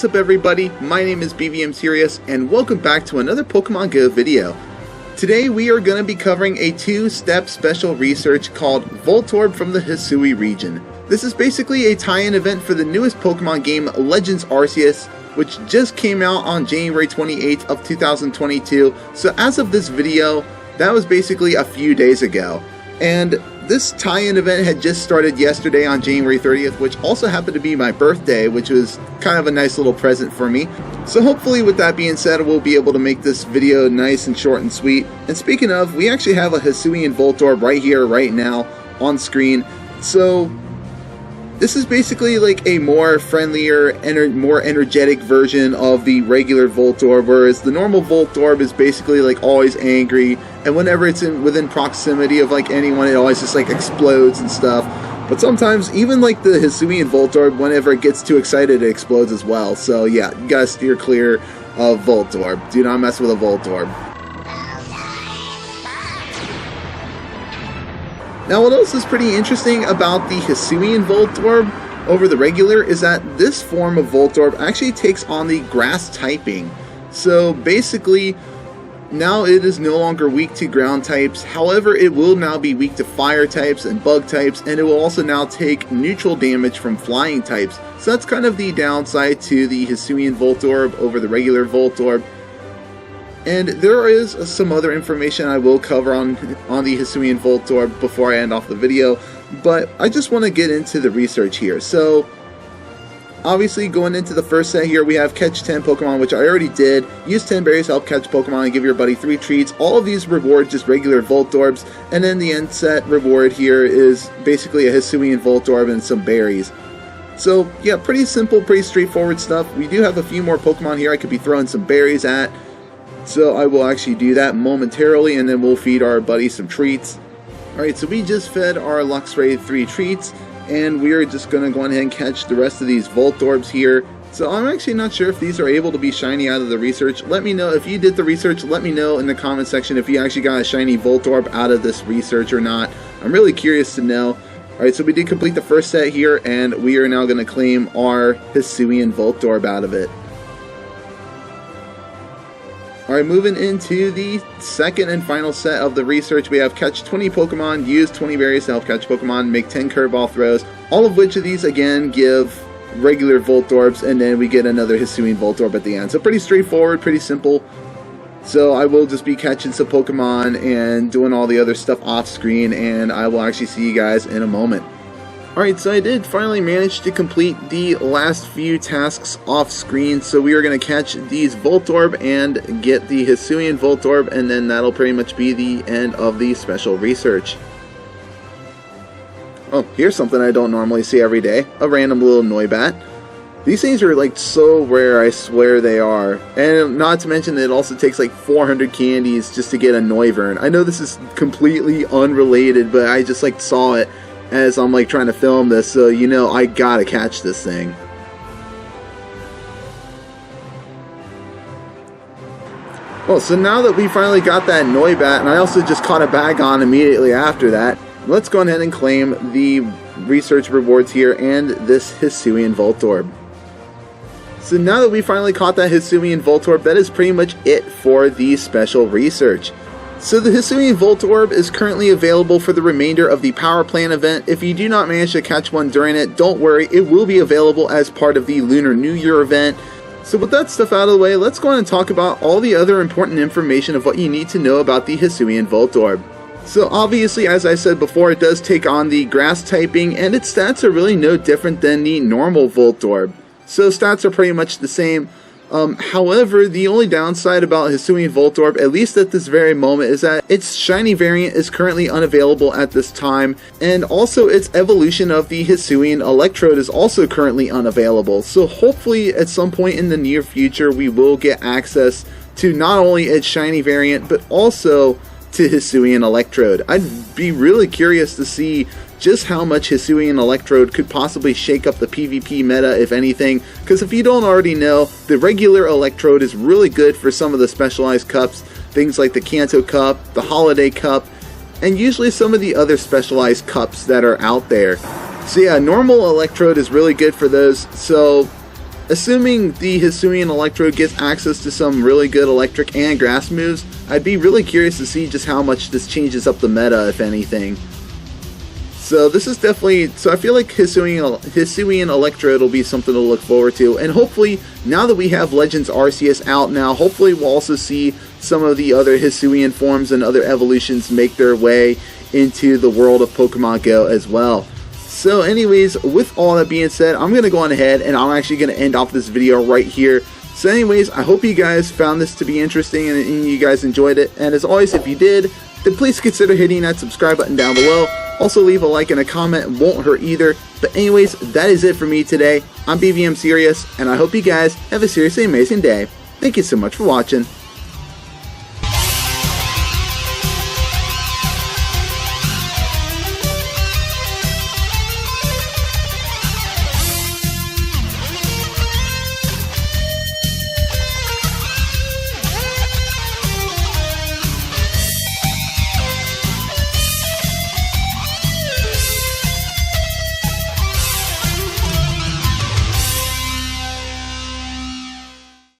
What's up everybody, my name is BVMSerious and welcome back to another Pokemon Go video. Today we are going to be covering a two-step special research called Voltorb from the Hisui region. This is basically a tie-in event for the newest Pokemon game Legends Arceus, which just came out on January 28th of 2022. So as of this video, that was basically a few days ago. And this tie-in event had just started yesterday on January 30th, which also happened to be my birthday, which was kind of a nice little present for me. So hopefully with that being said, we'll be able to make this video nice and short and sweet. And speaking of, we actually have a Hisuian Voltorb right here, right now, on screen. So this is basically like a more friendlier, more energetic version of the regular Voltorb, whereas the normal Voltorb is basically like always angry, and whenever it's within proximity of like anyone, it always just like explodes and stuff. But sometimes, even like the Hisuian Voltorb, whenever it gets too excited, it explodes as well. So yeah, you gotta steer clear of Voltorb. Do not mess with a Voltorb. Now what else is pretty interesting about the Hisuian Voltorb over the regular is that this form of Voltorb actually takes on the grass typing. So basically, now it is no longer weak to ground types, however it will now be weak to fire types and bug types, and it will also now take neutral damage from flying types. So that's kind of the downside to the Hisuian Voltorb over the regular Voltorb. And there is some other information I will cover on the Hisuian Voltorb before I end off the video, but I just want to get into the research here. So obviously going into the first set here, we have catch 10 Pokemon, which I already did. Use 10 berries to help catch Pokemon and give your buddy 3 treats. All of these reward just regular Voltorbs, and then the end set reward here is basically a Hisuian Voltorb and some berries. So yeah, pretty simple, pretty straightforward stuff. We do have a few more Pokemon here I could be throwing some berries at. So I will actually do that momentarily, and then we'll feed our buddy some treats. Alright, so we just fed our Luxray 3 treats, and we are just going to go ahead and catch the rest of these Voltorbs here. So I'm actually not sure if these are able to be shiny out of the research. Let me know if you did the research. Let me know in the comment section if you actually got a shiny Voltorb out of this research or not. I'm really curious to know. Alright, so we did complete the first set here, and we are now going to claim our Hisuian Voltorb out of it. Alright, moving into the second and final set of the research, we have catch 20 Pokemon, use 20 berries to help catch Pokemon, make 10 curveball throws, all of which of these again give regular Voltorbs, and then we get another Hisuian Voltorb at the end. So pretty straightforward, pretty simple. So I will just be catching some Pokemon and doing all the other stuff off screen, and I will actually see you guys in a moment. Alright, so I did finally manage to complete the last few tasks off screen, so we are going to catch these Voltorb and get the Hisuian Voltorb, and then that'll pretty much be the end of the special research. Oh, here's something I don't normally see every day, a random little Noibat. These things are like so rare, I swear they are. And not to mention that it also takes like 400 candies just to get a Noivern. I know this is completely unrelated, but I just like saw it as I'm like trying to film this, so you know I gotta catch this thing. Well, so now that we finally got that Noibat, and I also just caught a Bagon immediately after that, let's go ahead and claim the research rewards here and this Hisuian Voltorb. So now that we finally caught that Hisuian Voltorb, that is pretty much it for the special research. So the Hisuian Voltorb is currently available for the remainder of the Power Plant event. If you do not manage to catch one during it, don't worry, it will be available as part of the Lunar New Year event. So with that stuff out of the way, let's go on and talk about all the other important information of what you need to know about the Hisuian Voltorb. So obviously, as I said before, it does take on the grass typing, and its stats are really no different than the normal Voltorb. So stats are pretty much the same. However, the only downside about Hisuian Voltorb, at least at this very moment, is that its shiny variant is currently unavailable at this time, and also its evolution of the Hisuian Electrode is also currently unavailable. So hopefully at some point in the near future we will get access to not only its shiny variant, but also to Hisuian Electrode. I'd be really curious to see just how much Hisuian Electrode could possibly shake up the PvP meta, if anything, because if you don't already know, the regular Electrode is really good for some of the specialized cups, things like the Kanto Cup, the Holiday Cup, and usually some of the other specialized cups that are out there. So yeah, normal Electrode is really good for those, so assuming the Hisuian Electrode gets access to some really good electric and grass moves, I'd be really curious to see just how much this changes up the meta, if anything. So this is definitely, so I feel like Hisuian Electrode will be something to look forward to, and hopefully, now that we have Legends Arceus out now, hopefully we'll also see some of the other Hisuian forms and other evolutions make their way into the world of Pokemon Go as well. So anyways, with all that being said, I'm going to go on ahead and I'm actually going to end off this video right here. So anyways, I hope you guys found this to be interesting and you guys enjoyed it. And as always, if you did, then please consider hitting that subscribe button down below. Also leave a like and a comment, won't hurt either. But anyways, that is it for me today. I'm BVMSerious, and I hope you guys have a seriously amazing day. Thank you so much for watching.